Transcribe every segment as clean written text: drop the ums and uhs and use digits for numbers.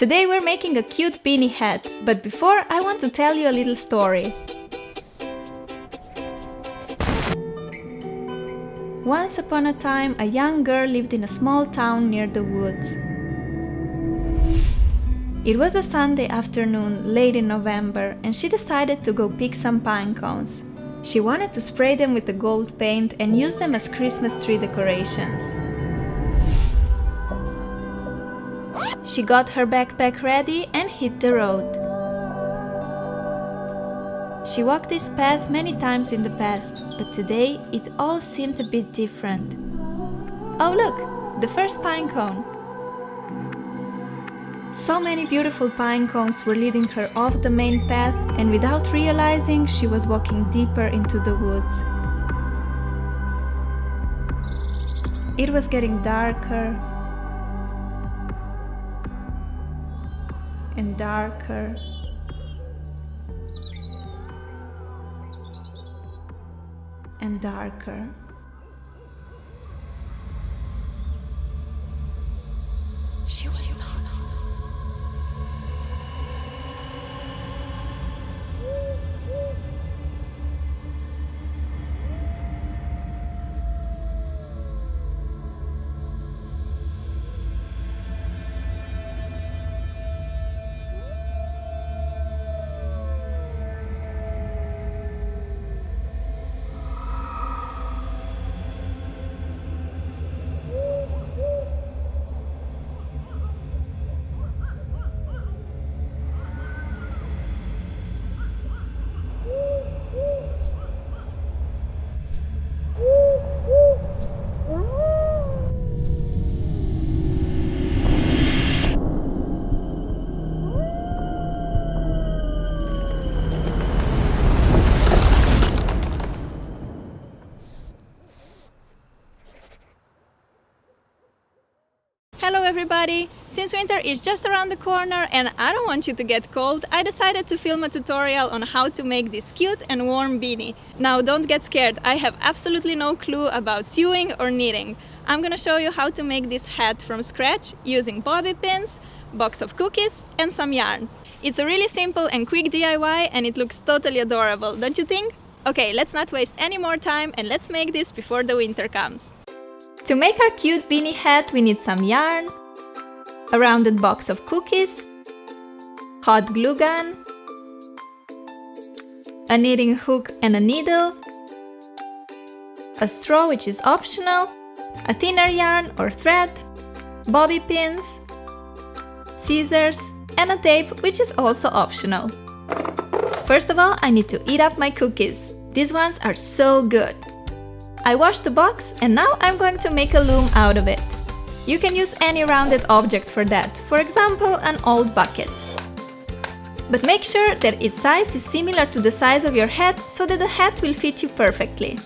Today we're making a cute beanie hat, but before I want to tell you a little story. Once upon a time, a young girl lived in a small town near the woods. It was a Sunday afternoon, late in November, and she decided to go pick some pine cones. She wanted to spray them with the gold paint and use them as Christmas tree decorations. She got her backpack ready and hit the road. She walked this path many times in the past, but today it all seemed a bit different. Oh look, the first pine cone! So many beautiful pine cones were leading her off the main path, and without realizing, she was walking deeper into the woods. It was getting darker and darker. And darker. She was lost. Hello everybody! Since winter is just around the corner and I don't want you to get cold, I decided to film a tutorial on how to make this cute and warm beanie. Now don't get scared, I have absolutely no clue about sewing or knitting. I'm gonna show you how to make this hat from scratch using bobby pins, box of cookies and some yarn. It's a really simple and quick DIY and it looks totally adorable, don't you think? Okay, let's not waste any more time and let's make this before the winter comes. To make our cute beanie hat, we need some yarn, a rounded box of cookies, hot glue gun, a knitting hook and a needle, a straw which is optional, a thinner yarn or thread, bobby pins, scissors, and a tape which is also optional. First of all, I need to eat up my cookies. These ones are so good. I washed the box and now I'm going to make a loom out of it. You can use any rounded object for that, for example an old bucket. But make sure that its size is similar to the size of your head so that the hat will fit you perfectly.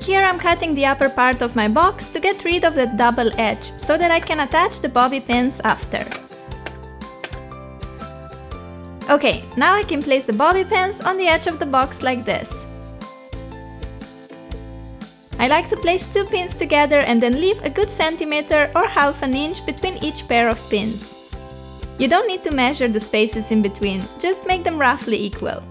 Here I'm cutting the upper part of my box to get rid of the double edge so that I can attach the bobby pins after. Okay, now I can place the bobby pins on the edge of the box like this. I like to place two pins together and then leave a good centimeter or half an inch between each pair of pins. You don't need to measure the spaces in between, just make them roughly equal.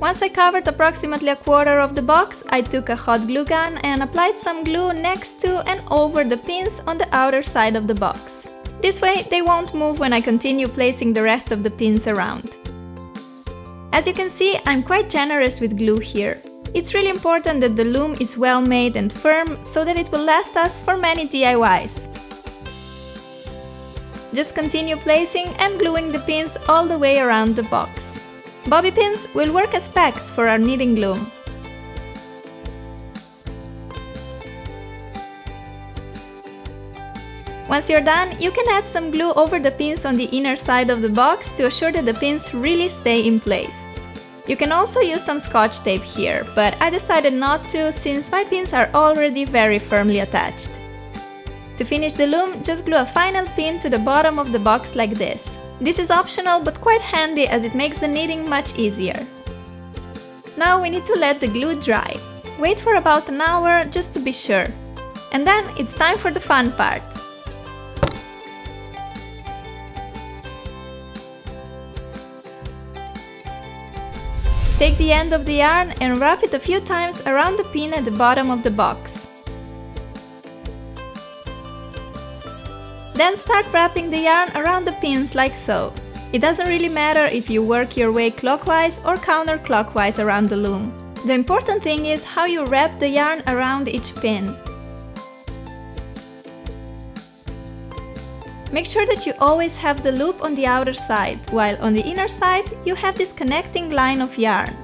Once I covered approximately a quarter of the box, I took a hot glue gun and applied some glue next to and over the pins on the outer side of the box. This way they won't move when I continue placing the rest of the pins around. As you can see, I'm quite generous with glue here. It's really important that the loom is well made and firm so that it will last us for many DIYs. Just continue placing and gluing the pins all the way around the box. Bobby pins will work as pegs for our knitting loom. Once you're done, you can add some glue over the pins on the inner side of the box to assure that the pins really stay in place. You can also use some scotch tape here, but I decided not to since my pins are already very firmly attached. To finish the loom, just glue a final pin to the bottom of the box like this. This is optional but quite handy as it makes the knitting much easier. Now we need to let the glue dry. Wait for about an hour just to be sure. And then it's time for the fun part. Take the end of the yarn and wrap it a few times around the pin at the bottom of the box. Then start wrapping the yarn around the pins like so. It doesn't really matter if you work your way clockwise or counterclockwise around the loom. The important thing is how you wrap the yarn around each pin. Make sure that you always have the loop on the outer side, while on the inner side you have this connecting line of yarn.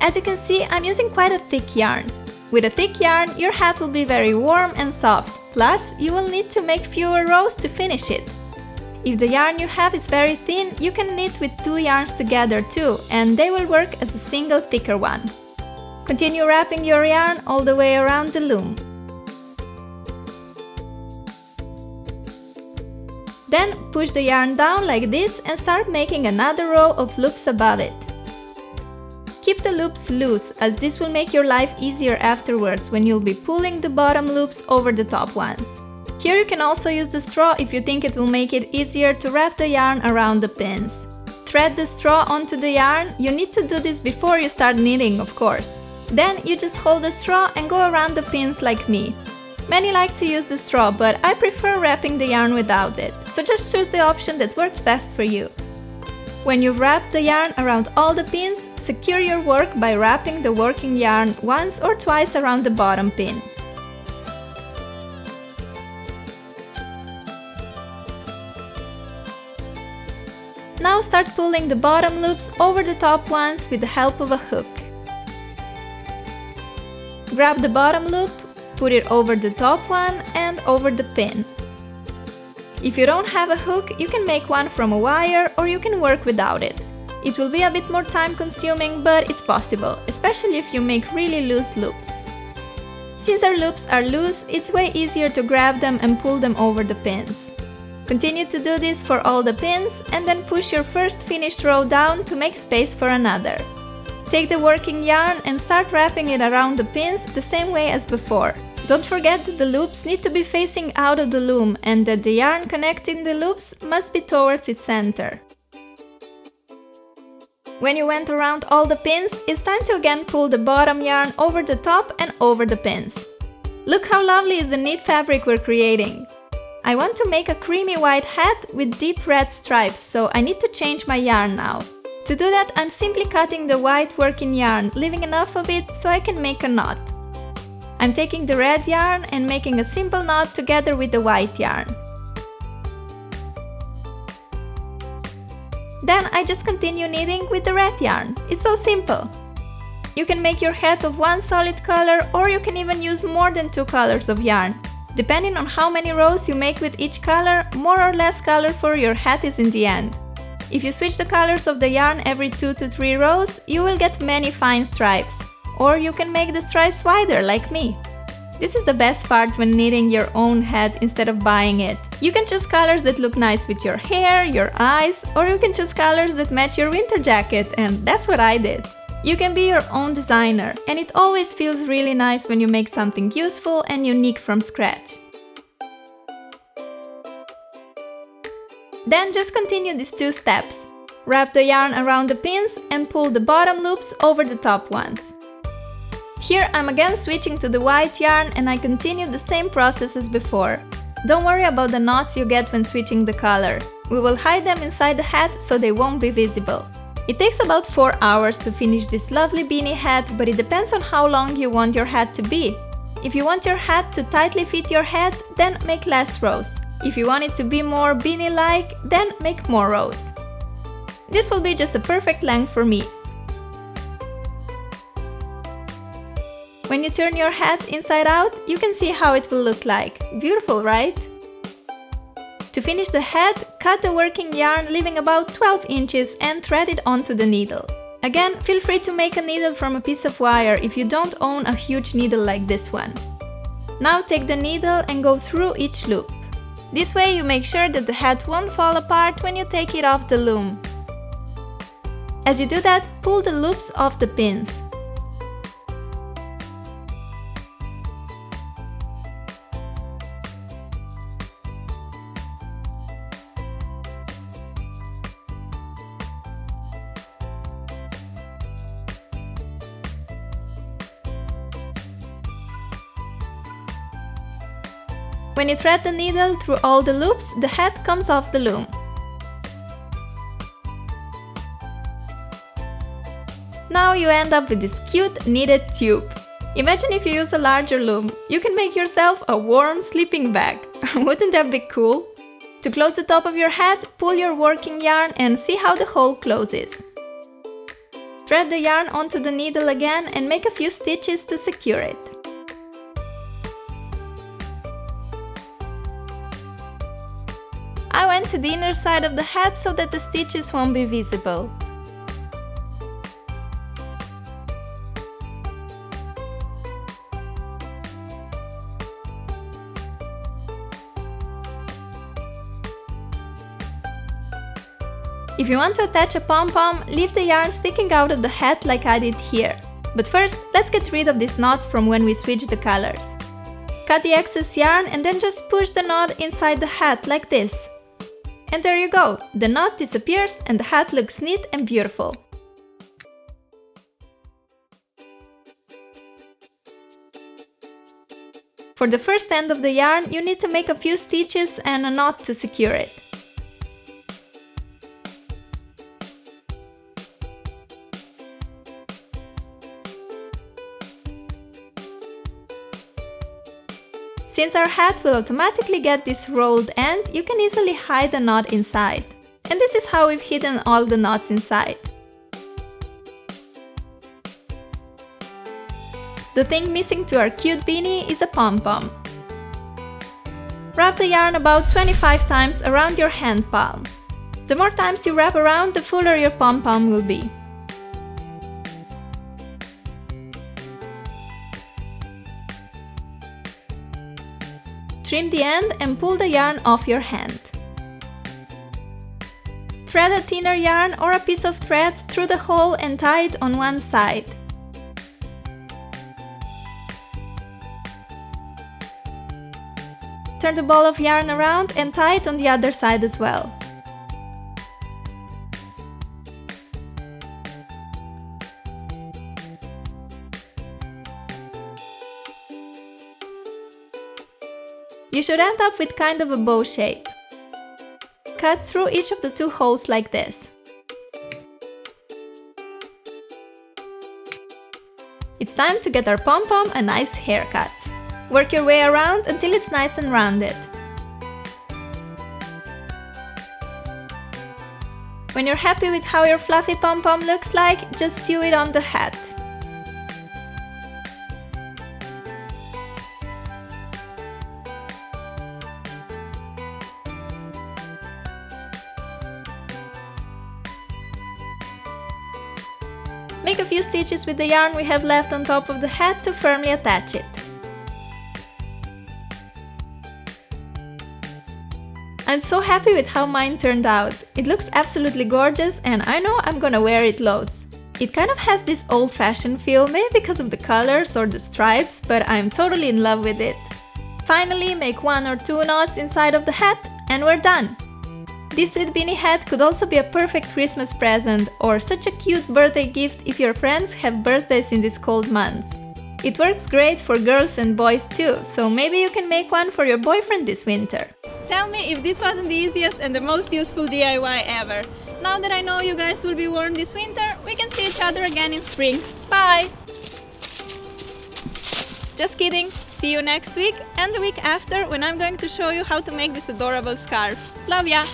As you can see, I'm using quite a thick yarn. With a thick yarn, your hat will be very warm and soft, plus you will need to make fewer rows to finish it. If the yarn you have is very thin, you can knit with 2 yarns together too, and they will work as a single thicker one. Continue wrapping your yarn all the way around the loom. Then push the yarn down like this and start making another row of loops above it. Keep the loops loose, as this will make your life easier afterwards when you'll be pulling the bottom loops over the top ones. Here you can also use the straw if you think it will make it easier to wrap the yarn around the pins. Thread the straw onto the yarn. You need to do this before you start knitting, of course. Then you just hold the straw and go around the pins like me. Many like to use the straw, but I prefer wrapping the yarn without it, so just choose the option that works best for you. When you've wrapped the yarn around all the pins, secure your work by wrapping the working yarn once or twice around the bottom pin. Now start pulling the bottom loops over the top ones with the help of a hook. Grab the bottom loop, put it over the top one and over the pin. If you don't have a hook, you can make one from a wire or you can work without it. It will be a bit more time consuming, but it's possible, especially if you make really loose loops. Since our loops are loose, it's way easier to grab them and pull them over the pins. Continue to do this for all the pins and then push your first finished row down to make space for another. Take the working yarn and start wrapping it around the pins the same way as before. Don't forget that the loops need to be facing out of the loom and that the yarn connecting the loops must be towards its center. When you went around all the pins, it's time to again pull the bottom yarn over the top and over the pins. Look how lovely is the knit fabric we're creating! I want to make a creamy white hat with deep red stripes, so I need to change my yarn now. To do that, I'm simply cutting the white working yarn, leaving enough of it so I can make a knot. I'm taking the red yarn and making a simple knot together with the white yarn. Then I just continue knitting with the red yarn. It's so simple! You can make your hat of one solid color, or you can even use more than 2 colors of yarn. Depending on how many rows you make with each color, more or less colorful your hat is in the end. If you switch the colors of the yarn every 2 to 3 rows, you will get many fine stripes. Or you can make the stripes wider, like me. This is the best part when knitting your own hat instead of buying it. You can choose colors that look nice with your hair, your eyes, or you can choose colors that match your winter jacket, and that's what I did. You can be your own designer, and it always feels really nice when you make something useful and unique from scratch. Then just continue these 2 steps. Wrap the yarn around the pins and pull the bottom loops over the top ones. Here I'm again switching to the white yarn and I continue the same process as before. Don't worry about the knots you get when switching the color. We will hide them inside the hat so they won't be visible. It takes about 4 hours to finish this lovely beanie hat, but it depends on how long you want your hat to be. If you want your hat to tightly fit your head, then make less rows. If you want it to be more beanie-like, then make more rows. This will be just a perfect length for me. When you turn your hat inside out, you can see how it will look like. Beautiful, right? To finish the hat, cut the working yarn leaving about 12 inches and thread it onto the needle. Again, feel free to make a needle from a piece of wire if you don't own a huge needle like this one. Now take the needle and go through each loop. This way you make sure that the hat won't fall apart when you take it off the loom. As you do that, pull the loops off the pins. When you thread the needle through all the loops, the head comes off the loom. Now you end up with this cute knitted tube. Imagine if you use a larger loom. You can make yourself a warm sleeping bag. Wouldn't that be cool? To close the top of your head, pull your working yarn and see how the hole closes. Thread the yarn onto the needle again and make a few stitches to secure it. I went to the inner side of the head so that the stitches won't be visible. If you want to attach a pom-pom, leave the yarn sticking out of the head like I did here. But first, let's get rid of these knots from when we switched the colors. Cut the excess yarn and then just push the knot inside the hat like this. And there you go! The knot disappears and the hat looks neat and beautiful. For the first end of the yarn, you need to make a few stitches and a knot to secure it. Since our hat will automatically get this rolled end, you can easily hide the knot inside. And this is how we've hidden all the knots inside. The thing missing to our cute beanie is a pom-pom. Wrap the yarn about 25 times around your hand palm. The more times you wrap around, the fuller your pom-pom will be. Trim the end and pull the yarn off your hand. Thread a thinner yarn or a piece of thread through the hole and tie it on one side. Turn the ball of yarn around and tie it on the other side as well. You should end up with kind of a bow shape. Cut through each of the two holes like this. It's time to get our pom-pom a nice haircut. Work your way around until it's nice and rounded. When you're happy with how your fluffy pom-pom looks like, just sew it on the hat. Make a few stitches with the yarn we have left on top of the hat to firmly attach it. I'm so happy with how mine turned out. It looks absolutely gorgeous and I know I'm gonna wear it loads. It kind of has this old-fashioned feel, maybe because of the colors or the stripes, but I'm totally in love with it. Finally, make 1 or 2 knots inside of the hat and we're done! This sweet beanie hat could also be a perfect Christmas present or such a cute birthday gift if your friends have birthdays in these cold months. It works great for girls and boys too, so maybe you can make one for your boyfriend this winter. Tell me if this wasn't the easiest and the most useful DIY ever. Now that I know you guys will be warm this winter, we can see each other again in spring. Bye! Just kidding! See you next week and the week after when I'm going to show you how to make this adorable scarf. Love ya!